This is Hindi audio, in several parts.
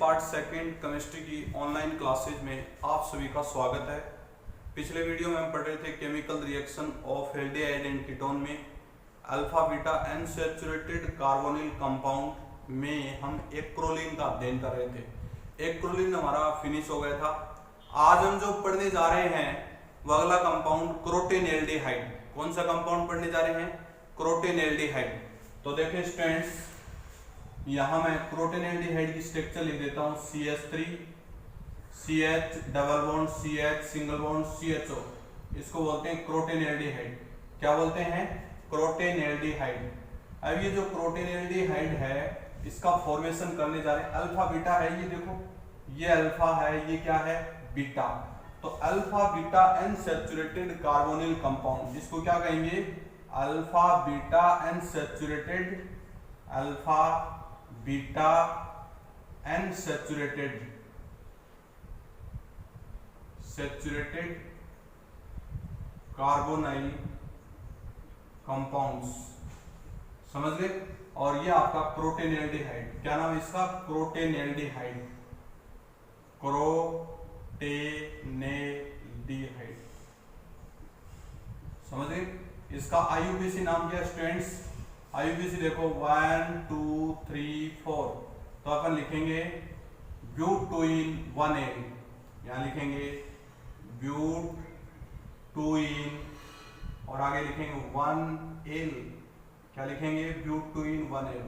पार्ट सेकंड केमिस्ट्री की ऑनलाइन क्लासेज में आप सभी का स्वागत है। पिछले वीडियो में हम पढ़ रहे थे chemical reaction of aldehyde and ketone में alpha beta unsaturated carbonyl compound में हम एक्रोलीन का अध्ययन कर रहे थे। एक्रोलीन हमारा फिनिश हो गया था। आज हम जो पढ़ने जा रहे हैं वह अगला कंपाउंड क्रोटेनएल्डिहाइड। कौन सा कंपाउंड पढ़ने जा रहे हैं? क्रोटेनएल्डिहाइड। तो देखें स्टूडेंट्स, यहां मैं क्रोटेनएल्डिहाइड की स्ट्रक्चर लिख देता हूं CH3 CH double bond CH single bond CHO। इसको बोलते हैं क्रोटेनएल्डिहाइड। क्या बोलते हैं? क्रोटेनएल्डिहाइड। अब ये जो क्रोटेनएल्डिहाइड है इसका फॉर्मेशन करने जा रहे हैं। अल्फा बीटा है, ये देखो, ये अल्फा है, ये क्या है? बीटा। तो alpha beta unsaturated carbonyl compound, जिसको क्या कहेंगे? Alpha beta unsaturated, alpha beta unsaturated saturated carbonyl compounds, समझ गए? और ये आपका क्रोटेनएल्डिहाइड। क्या नाम है इसका? क्रोटेनएल्डिहाइड। क्रोटेनएल्डिहाइड, समझ गए? इसका IUPAC नाम क्या है स्टूडेंट्स? IUPAC देखो 1 2 3 4। तो अपन लिखेंगे ब्यूटोइन 1L, यहां लिखेंगे ब्यूटोइन, और आगे लिखेंगे 1L। क्या लिखेंगे? ब्यूटोइन 1L।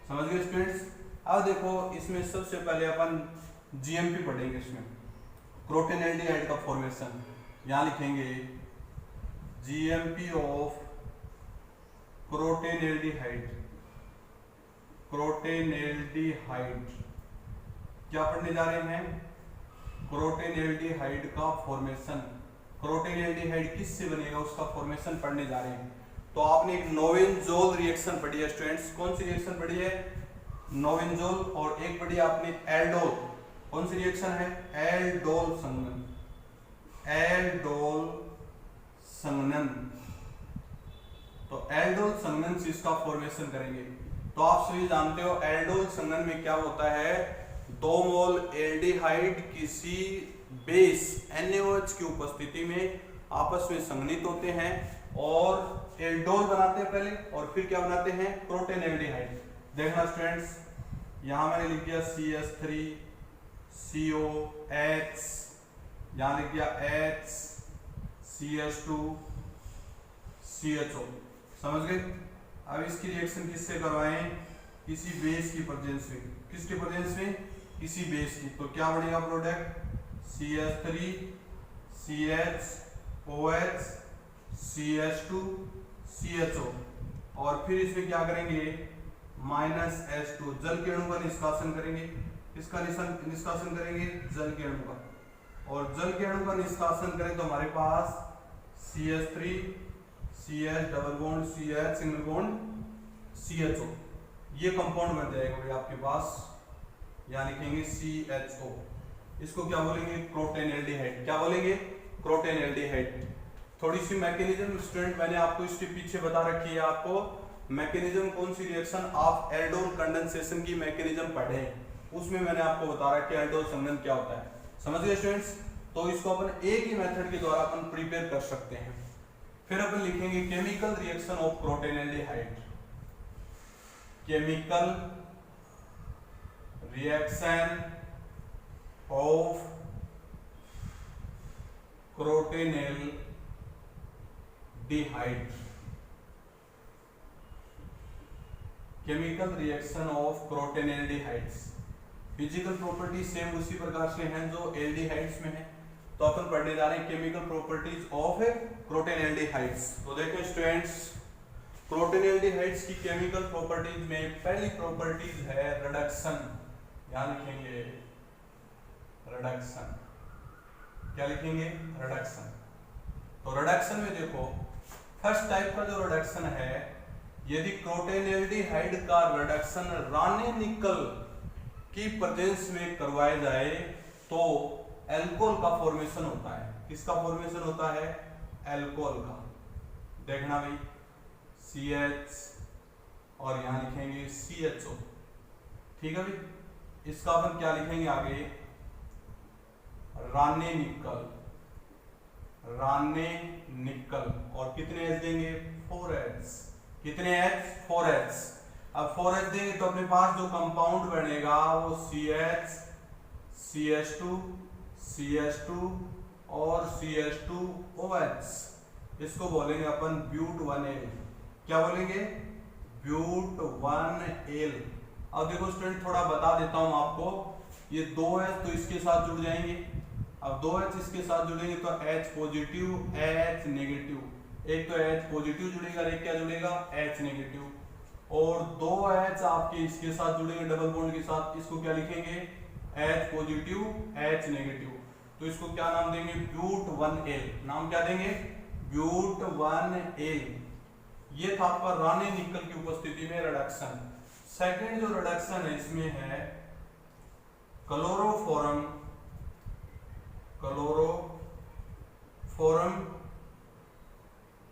समझ गए स्टूडेंट्स? अब देखो, इसमें सबसे पहले अपन GMP पढ़ेंगे। इसमें क्रोटेनएल्डिहाइड का फॉर्मेशन यहां लिखेंगे GMP ऑफ क्रोटेनएल्डिहाइड। क्रोटेनएल्डिहाइड क्या पढ़ने जा रहे हैं? क्रोटेनएल्डिहाइड का फॉर्मेशन। क्रोटेनएल्डिहाइड किससे बनेगा उसका फॉर्मेशन पढ़ने जा रहे हैं। तो आपने एक नोवेनजोल रिएक्शन पढ़ी है स्टूडेंट्स। कौन सी रिएक्शन पढ़ी है? नोवेनजोल। और एक पढ़ी आपने एल्डोल। कौन सी रिएक्शन है? एल्डोल संघनन। एल्डोल संघनन। तो एल्डोल संघनन से इसका फॉर्मेशन करेंगे। तो आप सभी जानते हो एल्डोल संघनन में क्या होता है? 2 मोल एल्डिहाइड किसी बेस NaOH की उपस्थिति में आपस में संघनित होते हैं और एल्डोल बनाते हैं पहले, और फिर क्या बनाते हैं? क्रोटेनएल्डिहाइड। देखना स्टूडेंट्स, यहां मैंने लिख दिया CH3 COH, यहां लिख दिया H CH2 CHO। समझ गए? अब इसकी रिएक्शन किससे करवाएं? किसी बेस की प्रेजेंस में। किसके प्रेजेंस में? किसी बेस की। तो क्या बनेगा product? CH3 CHOH CH2 CHO, और फिर इसमें क्या करेंगे? -H2 जल के अणु का निष्कासन करेंगे। किसका निष्कासन करेंगे? जल के अणु का। और जल के अणु का निष्कासन करें तो हमारे पास CH3 CH double bond CH single bond CHO, ये कंपाउंड बन जाएगा भाई आपके पास। यहाँ लिखेंगे CHO। इसको क्या बोलेंगे? क्रोटेनएल्डिहाइड। क्या बोलेंगे? क्रोटेनएल्डिहाइड। थोड़ी सी मैकेनिज्म स्टूडेंट मैंने आपको इसके पीछे बता रखी है। आपको मैकेनिज्म कौन सी रिएक्शन आप एल्डोल कंडेंसेशन की मैकेनिज्म पढ़े, उसमें मैंने आपको बता रखा है एल्डोल संघनन क्या होता है। समझ गए स्टूडेंट्स? तो इसको अपन एक ही मेथड के द्वारा अपन प्रिपेयर कर सकते हैं। फिर अपन लिखेंगे chemical reaction of crotonaldehyde. Chemical reaction of crotonaldehyde. Chemical reaction of crotonaldehydes. Physical property same उसी प्रकार से हैं जो एल्डिहाइड्स में है। तो अपन पढ़ने जा रहे हैं केमिकल प्रॉपर्टीज ऑफ क्रोटेनएल्डिहाइड्स। तो देखें स्टूडेंट्स, क्रोटेनएल्डिहाइड्स की केमिकल प्रॉपर्टीज में पहली प्रॉपर्टीज है रिडक्शन। यहां लिखेंगे रिडक्शन। क्या लिखेंगे? रिडक्शन। तो रिडक्शन में देखो, फर्स्ट टाइप का जो रिडक्शन है, यदि क्रोटेनएल्डिहाइड का रिडक्शन रानी निकल की प्रेजेंस में करवाया जाए तो एल्कोहल का फॉर्मेशन होता है। किसका फॉर्मेशन होता है? एल्कोहल का। देखना भाई, CH और यहां लिखेंगे CHO। ठीक है भाई, इसका अपन क्या लिखेंगे आगे, राने निकल, राने निकल। और कितने एच देंगे, 4H। कितने एच, 4H। अब 4H देंगे तो अपने पास जो कंपाउंड बनेगा वो CH, CH2, CH2 और CH2OH। इसको बोलेंगे अपन ब्यूट-1L। क्या बोलेंगे, ब्यूट-1L। अब देखो स्टूडेंट थोड़ा बता देता हूं आपको, ये 2H तो इसके साथ जुड़ जाएंगे। अब 2H इसके साथ जुड़ेंगे तो H पॉजिटिव, H नेगेटिव। एक तो H पॉजिटिव जुड़ेगा, एक क्या जुड़ेगा, H नेगेटिव। और 2H आपके इसके साथ जुड़ेंगे डबल बॉन्ड के साथ, इसको क्या लिखेंगे, H पॉजिटिव, H नेगेटिव। तो इसको क्या नाम देंगे, ब्यूट-1L। नाम क्या देंगे, ब्यूट-1L। ये था आपका राने निकल की उपस्थिति में रिडक्शन। सेकंड जो रिडक्शन है इसमें है क्लोरोफॉर्म, क्लोरोफॉर्म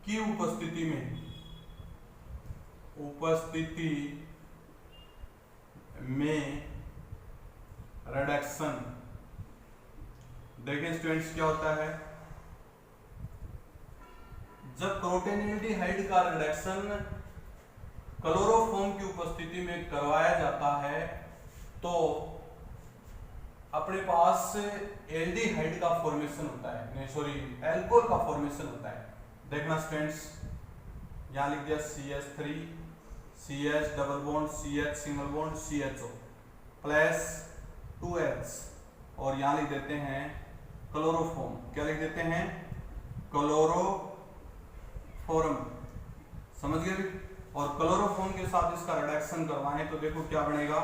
की उपस्थिति में, रिडक्शन। देखिए स्टूडेंट्स क्या होता है, जब प्रोटेनल्डिहाइड का रिडक्शन क्लोरोफॉर्म की उपस्थिति में करवाया जाता है तो अपने पास एल्डिहाइड का फॉर्मेशन होता है, नहीं सॉरी एल्कोहल का फॉर्मेशन होता है। देखना स्टूडेंट्स, यहां लिख दिया CH3, CH double bond, CH single bond, CHO plus 2H और यहां लिख देते हैं क्लोरोफॉर्म। क्या लिख देते हैं, क्लोरोफॉर्म। समझ गए। और क्लोरोफॉर्म के साथ इसका रिडक्शन करवाएं तो देखो क्या बनेगा,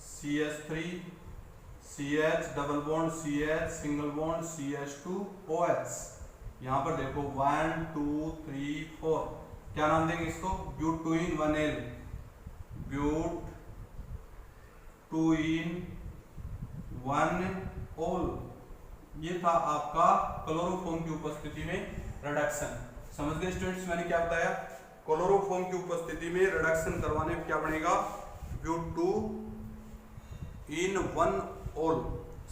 CH3, CH double bond, CH single bond, CH2OH। यहां पर देखो 1 2 3 4। क्या नाम देंगे इसको, ब्यूट-2-in-1L, ब्यूट-2-in-1-ol। ये था आपका क्लोरोफॉर्म की उपस्थिति में रिडक्शन। समझ गए स्टूडेंट्स, मैंने क्या बताया, क्लोरोफॉर्म की उपस्थिति में रिडक्शन करवाने में क्या बनेगा, ब्यूट-2-in-1-ol।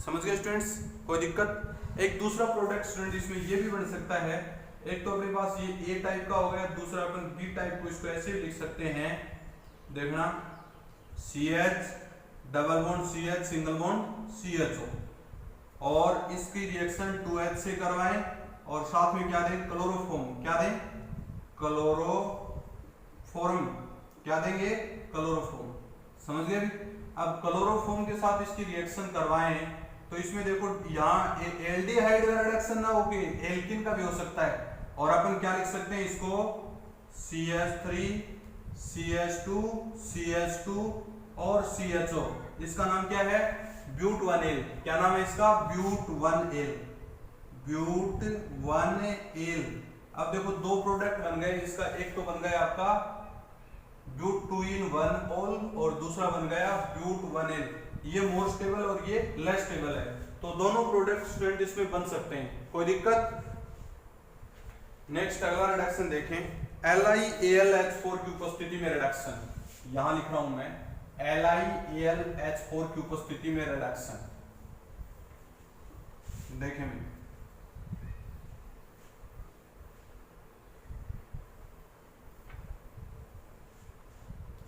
समझ गए स्टूडेंट्स, कोई दिक्कत। एक दूसरा प्रोडक्ट स्टूडेंट इसमें ये भी बन सकता है, एक तो अपने पास ये A टाइप का हो गया, दूसरा अपन B टाइप को इसको ऐसे भी लिख सकते हैं। देखना CH double bond, CH single bond, CHO और इसकी रिएक्शन 2H से करवाएं और साथ में क्या दें, क्लोरोफॉर्म। क्या दें, क्लोरोफॉर्म। क्या देंगे, क्लोरोफॉर्म। समझ गए। अब क्लोरोफॉर्म के साथ इसकी रिएक्शन करवाएं तो इसमें देखो यहाँ एल्डिहाइड का रिडक्शन ना होके एल्किन का भी हो सकता है और अपन क्या लिख सकते हैं इसको, CH3, CH2, CH2 और CHO। इसका नाम क्या है, ब्यूट-1L। क्या नाम है इसका, ब्यूट-1L, ब्यूट-1L। अब देखो दो प्रोडक्ट बन गए, इसका एक तो बन गया आपका ब्यूट-2-in-1-ol और दूसरा बन गया ब्यूट-1L। ये मोर स्टेबल और ये लेस स्टेबल है, तो दोनों प्रोडक्ट स्टूडेंट इसमें बन सकते हैं, कोई दिक्कत। नेक्स्ट अगला रिडक्शन देखें, LiAlH4 की उपस्थिति में रिडक्शन। यहां लिख रहा हूं मैं LiAlH4 की उपस्थिति में रिडक्शन। देखें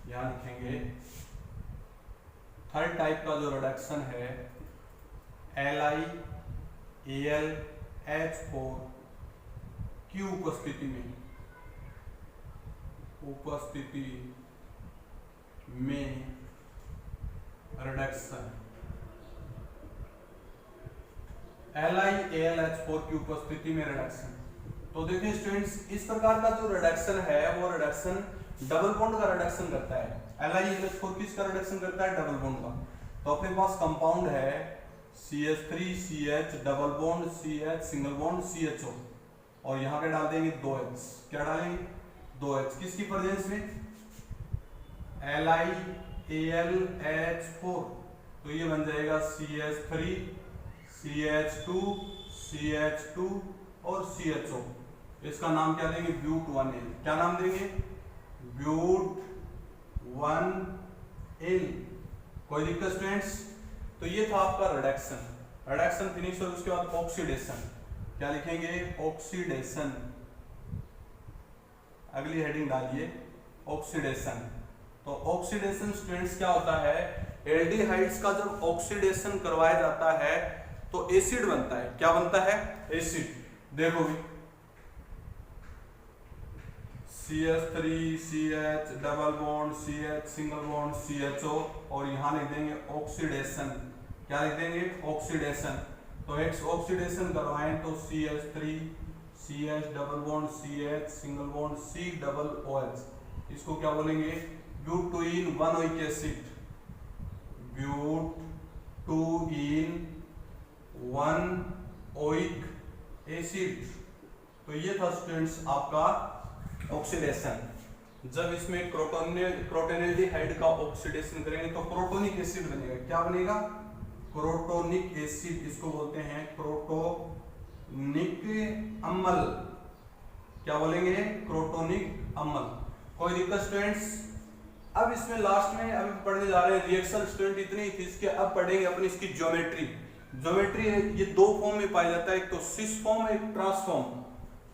यहां लिखेंगे थर्ड टाइप का जो रिडक्शन है LiAlH4 की उपस्थिति में रिडक्शन। LiAlH4 की उपस्थिति में रिडक्शन। तो देखिए स्टूडेंट्स, इस प्रकार का जो रिडक्शन है वो रिडक्शन डबल बॉन्ड का रिडक्शन करता है। LiAlH4 किसका रिडक्शन करता है, डबल बॉन्ड का। तो अपने पास कंपाउंड है CH3, CH double bond, CH single bond, CHO और यहां पे डाल देंगे 2H। क्या डालेंगे, 2H। किसकी प्रेजेंस में, LiAlH4। तो ये बन जाएगा CH3, CH2, CH2 और CHO। इसका नाम क्या देंगे, ब्यूट-1L। क्या नाम देंगे, ब्यूट-1L। कोई दिक्कत स्टूडेंट्स? तो ये था आपका रिडक्शन फिनिश, और उसके बाद ऑक्सीडेशन। क्या लिखेंगे? ऑक्सीडेशन। अगली हेडिंग डालिए ऑक्सीडेशन। तो ऑक्सीडेशन स्टूडेंट्स क्या होता है? एल्डिहाइड्स का जब ऑक्सीडेशन करवाया जाता है तो एसिड बनता है। क्या बनता है? एसिड। देखो भी CH3 CH double bond CH single bond CHO, और यहां लिख देंगे ऑक्सीडेशन। क्या लिख देंगे? ऑक्सीडेशन। तो एक्स ऑक्सीडेशन करवाएं तो CH3 CH double bond CH single bond C double OH, इसको क्या बोलेंगे? ब्यूटुइन 1 एसिड। ब्यूटुइन 1 एसिड। तो ये था स्टूडेंट्स आपका ऑक्सीडेशन। जब इसमें क्रोटोनेल्डिहाइड का ऑक्सीडेशन करेंगे तो क्रोटोनिक एसिड बनेगा। क्या बनेगा? Crotonic acid. इसको बोलते हैं क्रोटोनिक अम्ल। क्या बोलेंगे? क्रोटोनिक अम्ल। कोई दिक्कत स्टूडेंट्स? अब इसमें लास्ट में अभी पढ़ने जा रहे हैं रिएक्शन। स्टूडेंट इतनी ही थी, इसके अब पढ़ेंगे अपनी इसकी ज्योमेट्री। ज्योमेट्री ये दो फॉर्म में पाया जाता है, एक तो सिस फॉर्म, एक ट्रांस फॉर्म।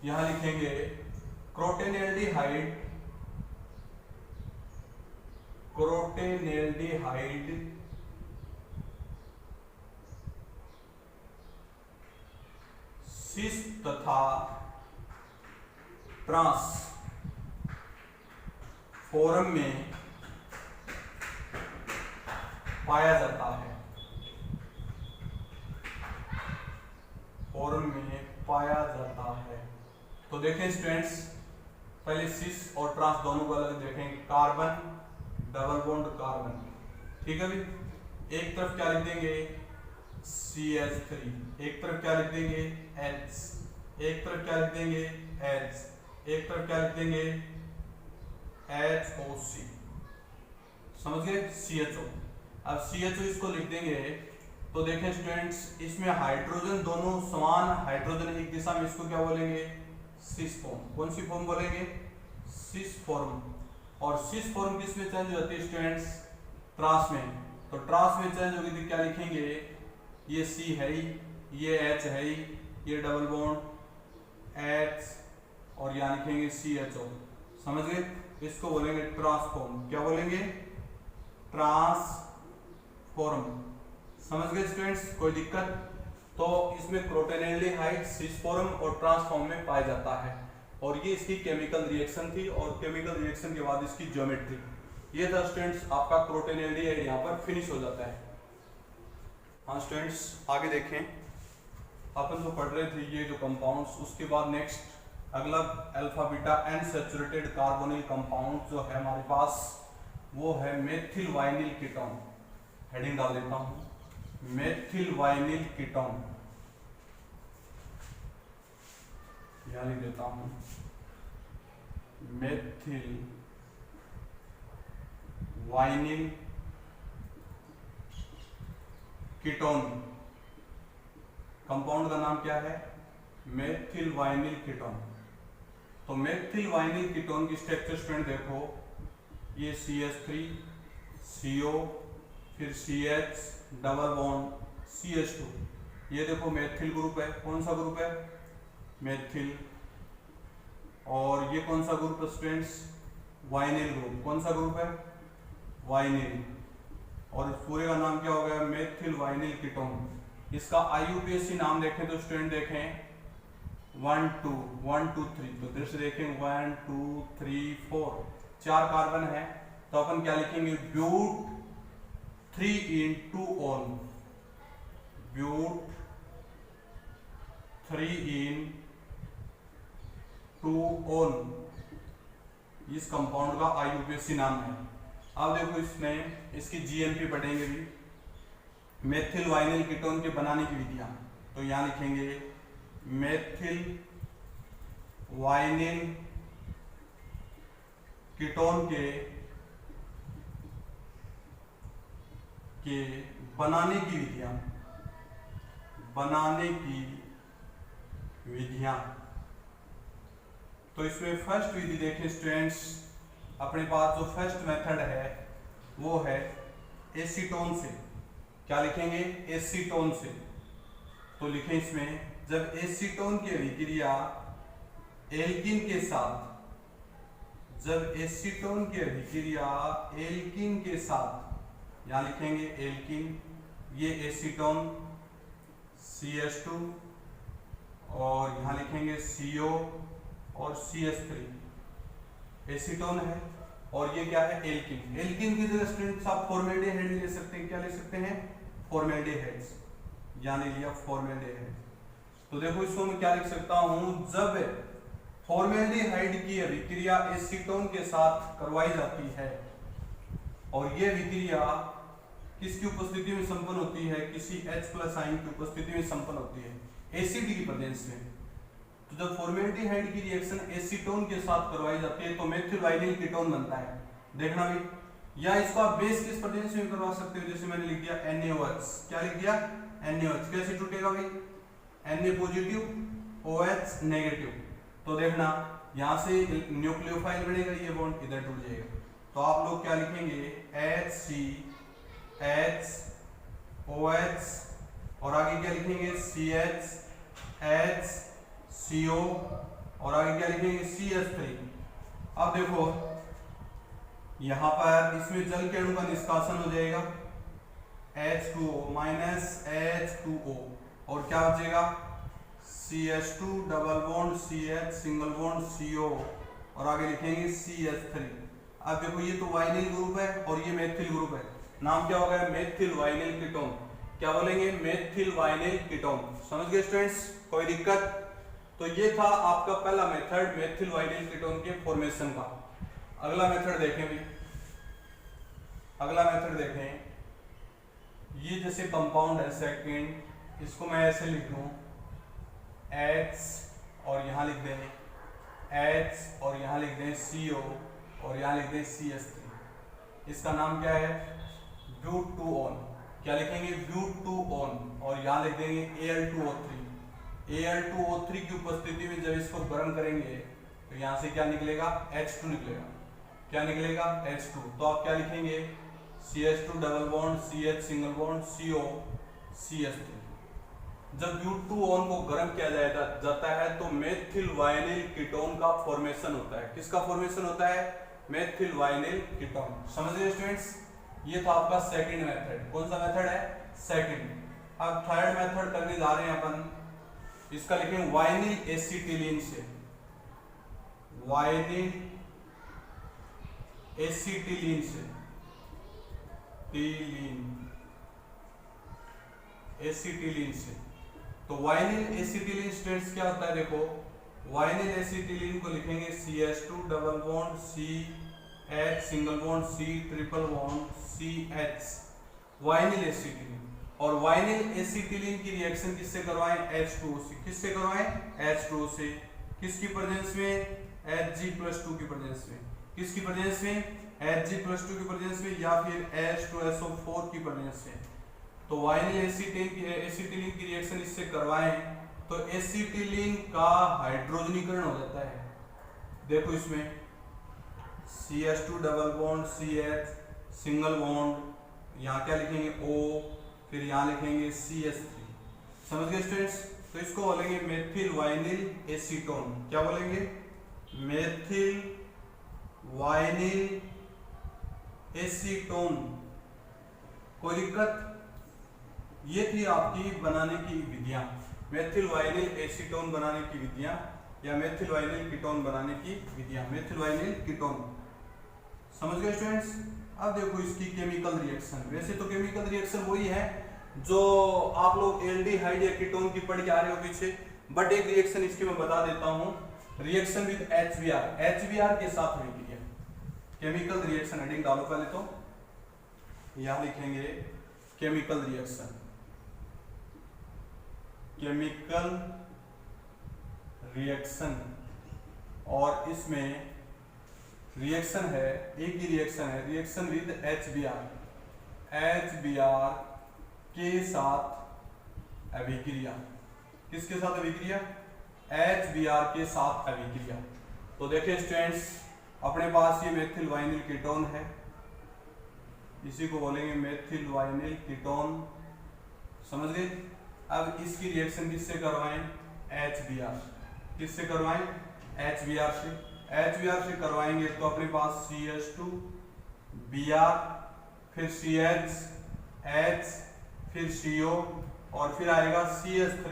यहां लिखेंगे क्रोटोनेल्डिहाइड सिस तथा ट्रांस फॉर्म में पाया जाता है। फॉर्म में पाया जाता है। तो देखें स्टूडेंट्स, पहले सिस और ट्रांस दोनों को अलग देखें। कार्बन डबल बॉन्ड कार्बन, ठीक है भी। एक तरफ क्या लिख देंगे? CH3, एक तरफ क्या लिख देंगे? H, एक तरफ क्या लिख देंगे? H, एक तरफ क्या लिख देंगे? HOC। समझ गए? CHO। अब CHO इसको लिख देंगे तो देखें स्टूडेंट्स, इसमें हाइड्रोजन दोनों समान हाइड्रोजन एक दिशा में, इसको क्या बोलेंगे? Cis form. कौन सी फॉर्म बोलेंगे? Cis form. और सिस फॉर्म किस में चेंज हो जाती है स्टूडेंट्स? ट्रांस में। तो ट्रांस में चेंज होगी तो क्या लिखेंगे? ये C है ही, ये H है ही, ये डबल बॉन्ड H, और यहाँ लिखेंगे CHO। समझ गए? इसको बोलेंगे ट्रांसफॉर्म। क्या बोलेंगे? ट्रांसफॉर्म। समझ गए स्टूडेंट्स? कोई दिक्कत? तो इसमें क्रोटोनेल्डिहाइड सिस फॉर्म और ट्रांसफॉर्म में पाया जाता है, और ये इसकी केमिकल रिएक्शन थी, और केमिकल रिएक्शन के बाद इसकी ज्योमेट्री। ये था स्टूडेंट्स आपका क्रोटोनेल्डिहाइड यहाँ पर फिनिश हो जाता है। हाँ स्टूडेंट्स, आगे देखें। अपन जो पढ़ रहे थे ये जो कंपाउंड्स, उसके बाद नेक्स्ट अगला alpha beta unsaturated carbonyl compound जो है हमारे पास, वो है मेथिल वाइनिल कीटोन। हेडिंग डाल देता हूँ, मेथिल वाइनिल कीटोन। यहां लिख देता हूं मेथिल वाइनिल कीटोन। कंपाउंड का नाम क्या है? Methyl vinyl ketone. तो मेथिल वाइनिल कीटोन की स्ट्रक्चर स्टूडेंट देखो, ये CH3 CO, फिर CH डबल बॉन्ड CH2। ये देखो मेथिल ग्रुप है। कौन सा ग्रुप है? मेथिल। और ये कौन सा ग्रुप है स्टूडेंट्स? Vinyl group. कौन सा ग्रुप है? वाइनिल। और पूरे का नाम क्या हो गया? Methyl vinyl ketone. इसका IUPAC नाम देखें तो स्टूडेंट देखें 1 2 3, तो दृश्य देखें 1 2 3 4, 4 कार्बन है। तो अपन क्या लिखेंगे? But 3 in 2 on, but 3 in 2 on, इस कंपाउंड का IUPAC नाम है। अब देखो इसमें इसकी GMP पढ़ेंगे भी, मेथिल वाइनिल कीटोन के बनाने की विधियां। तो यहां लिखेंगे मेथिल वाइनिल कीटोन के बनाने की विधियां, बनाने की विधियां। तो इसमें फर्स्ट विधि देखें स्टूडेंट्स, अपने पास जो फर्स्ट मेथड है वो है एसीटोन से। क्या लिखेंगे? एसीटोन से। तो लिखें इसमें, जब एसीटोन की अभिक्रिया एल्कीन के साथ, जब एसीटोन की अभिक्रिया एल्कीन के साथ, यहां लिखेंगे एल्कीन, ये एसीटोन CH2 और यहां लिखेंगे CO और CH3 एसीटोन है, और ये क्या है? एल्कीन। एल्कीन की जगह स्टूडेंट्स आप फॉर्मेल्डिहाइड ले सकते हैं। क्या ले सकते हैं? फॉर्मेल्डिहाइड्स, यानी लिया फॉर्मेल्डिहाइड। तो देखो इसको मैं क्या लिख सकता हूं, जब फॉर्मेल्डिहाइड की अभिक्रिया एसीटोन के साथ करवाई जाती है और ये अभिक्रिया किसकी उपस्थिति में संपन्न होती है? किसी H+ आयन की उपस्थिति में संपन्न होती है, एसिड की प्रेजेंस में। तो जब फॉर्मेल्डिहाइड की रिएक्शन एसीटोन के साथ करवाई जाती है तो मेथिल वाइनिल कीटोन बनता है। देखना भी, या इसको आप बेस किस प्रेजेंस में करवा सकते हो, जैसे मैंने लिख दिया NaOH। क्या लिख दिया? NaOH। कैसे टूटेगा भाई? Na positive OH negative. तो देखना यहां से न्यूक्लियोफाइल बनेगा, ये बॉन्ड इधर टूट जाएगा। तो आप लोग क्या लिखेंगे? HCHOH और आगे क्या लिखेंगे? CHHCO और आगे क्या लिखेंगे? CH3। अब देखो यहां पर इसमें जल के अणु का निष्कासन हो जाएगा, H2O माइनस H2O, और क्या बचेगा? CH2 double bond CH single bond CO और आगे लिखेंगे CH3। अब देखो ये तो वाइनिल ग्रुप है और ये मेथिल ग्रुप है, नाम क्या होगा? Methyl vinyl ketone. क्या बोलेंगे? Methyl vinyl ketone. समझ गए स्टूडेंट्स? कोई दिक्कत? तो ये था आपका पहला मेथड मेथिल वाइनिल कीटोन के फॉर्मेशन का। अगला मेथड देखें भी, अगला मेथड देखें। ये जैसे कंपाउंड है सेकंड, इसको मैं ऐसे लिख लूं H और यहां लिख दें H और यहां लिख दें CO और यहां लिख दें CH3। इसका नाम क्या है? ब्यूटूऑन। क्या लिखेंगे? ब्यूटूऑन और यहां लिख देंगे Al2O3। Al2O3 की उपस्थिति में जब इसको गर्म करेंगे तो यहां से क्या निकलेगा? H2 निकलेगा। क्या निकलेगा? H2। तो आप क्या लिखेंगे? CH2 double bond CH single bond CO CH3। जब ब्यूटूऑन को गर्म किया जाता है तो मेथिल वाइनिल कीटोन का फॉर्मेशन होता है। किसका फॉर्मेशन होता है? Methyl vinyl ketone. समझ गए स्टूडेंट्स? ये था आपका सेकंड मेथड। कौन सा मेथड है? सेकंड। अब थर्ड मेथड करने जा रहे हैं अपन, इसका लिखेंगे वाइनिल एसिटिलीन से। वाइनिल एसिटिलीन से, एसिटिलीन से। तो वाइनिल एसिटिलीन स्टूडेंट्स क्या होता है? देखो वाइनिल एसिटिलीन को लिखेंगे CH2 double bond CH single bond C triple bond CH, vinyl acetylene. और वाइनिल एसिटिलीन की रिएक्शन किससे करवाएं? H2O से। किससे करवाएं? H2O से। किसकी प्रेजेंस में? Hg+2 की प्रेजेंस में। किसकी प्रेजेंस में? Hg+2 की प्रेजेंस में, या फिर H2SO4 की प्रेजेंस में। तो वाइनिल एसिटिलीन की रिएक्शन इससे करवाएं तो एसिटिलीन का हाइड्रोजनीकरण हो जाता है। देखो इसमें CH2 double bond CH single bond, यहाँ क्या लिखेंगे? O, फिर यहाँ लिखेंगे CH3। समझ गए स्टूडेंट्स? तो इसको बोलेंगे मेथिल वाइनिल एसीटोन। क्या बोलेंगे? Methyl vinyl acetone. कोई दिक्कत? ये थी आपकी बनाने की विधियां, मेथिल वाइनिल एसीटोन बनाने की विधियां या मेथिल वाइनिल कीटोन बनाने की विधियां। मेथिल वाइनिल कीटोन समझ गए स्टूडेंट्स? अब देखो इसकी केमिकल रिएक्शन। वैसे तो केमिकल रिएक्शन वही है जो आप लोग एल्डिहाइड या कीटोन की पढ़ के आ रहे हो पीछे, बट एक रिएक्शन इसकी मैं बता देता हूं, रिएक्शन विद HBr। HBr के साथ हुई है केमिकल रिएक्शन। हेडिंग डालो पहले तो, यहां लिखेंगे केमिकल रिएक्शन। केमिकल रिएक्शन, और इसमें रिएक्शन है, एक ही रिएक्शन है, रिएक्शन विद HBr। HBr के साथ अभिक्रिया। किसके साथ अभिक्रिया? HBr के साथ अभिक्रिया। तो देखिए स्टूडेंट्स, अपने पास ये मेथिल वाइनिल कीटोन है, इसी को बोलेंगे मेथिल वाइनिल कीटोन। समझ गए। अब इसकी रिएक्शन किससे करवाएं? HBr। किससे करवाएं? HBr से। HBr से करवाएंगे तो अपने पास CH2 Br फिर CH H फिर CO और फिर आएगा CH3।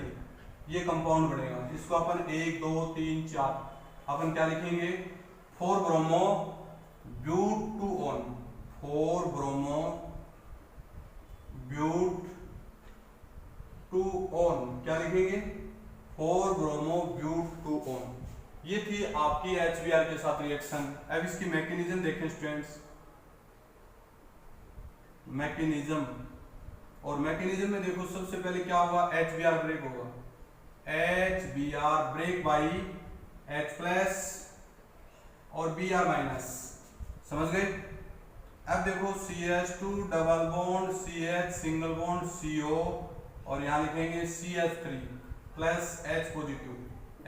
ये कंपाउंड बनेगा। इसको अपन 1 2 3 4 अपन क्या लिखेंगे? 4 ब्रोमो ब्यूटूओन। 4 ब्रोमो ब्यूटूओन क्या लिखेंगे? 4 ब्रोमो ब्यूटूओन। ये थी आपकी HBr के साथ रिएक्शन। अब इसकी मैकेनिज्म देखें स्टूडेंट्स। मैकेनिज्म, और मैकेनिज्म में देखो सबसे पहले क्या होगा? HBr ब्रेक होगा। HBr break by H plus और Br माइनस। समझ गए। अब देखो CH2 double bond CH single bond CO और यहाँ लिखेंगे CH3 plus H positive.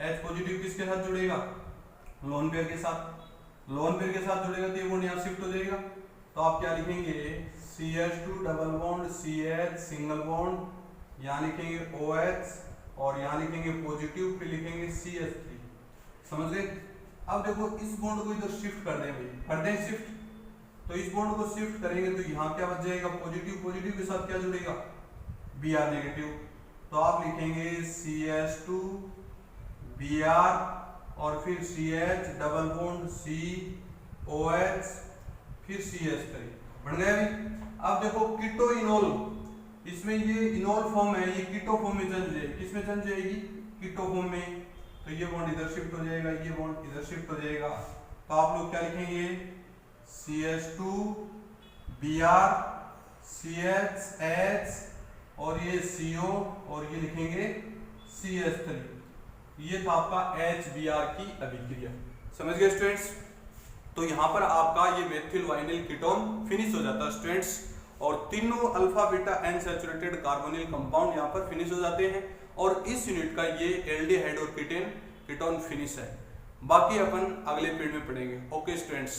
H positive किसके साथ जुड़ेगा? लोन पेयर के साथ। लोन पेयर के साथ जुड़ेगा तो ये बॉन्ड यहाँ शिफ्ट हो जाएगा। तो आप क्या लिखेंगे? CH2 double bond CH single bond, यहाँ लिखेंगे OH और यहाँ लिखेंगे पॉजिटिव, फिर लिखेंगे CH3। समझ गए। अब देखो इस बॉन्ड को इधर शिफ्ट कर दें भाई, कर दें शिफ्ट। तो इस बॉन्ड को शिफ्ट करेंगे तो यहाँ क्या बच जाएगा? पॉजिटिव। पॉजिटिव के साथ क्या जुड़ेगा? Br negative. तो आप लिखेंगे CH2 Br और फिर CH डबल बॉन्ड COH फिर CH3 बन गया अभी। अब देखो कीटो इनोल, इसमें ये इनोल फॉर्म है, ये कीटो फॉर्म में चेंज जाएगी। किसमें चेंज जाएगी? कीटो फॉर्म में। तो ये बॉन्ड इधर शिफ्ट हो जाएगा, ये बॉन्ड इधर शिफ्ट हो जाएगा। तो आप लोग क्या लिखेंगे? CH2 Br CH और ये CO और ये लिखेंगे CH3। ये था आपका HBr की अभिक्रिया। समझ गए स्टूडेंट्स। तो यहाँ पर आपका ये मेथिल वाइनिल कीटोन फिनिश हो जाता है स्टूडेंट्स, और तीनों alpha beta unsaturated carbonyl compound यहाँ पर फिनिश हो जाते हैं, और इस यूनिट का ये एल्डिहाइड और कीटोन फिनिश है। बाकी अपन अगले पीरियड में पढ़ेंगे। Okay students.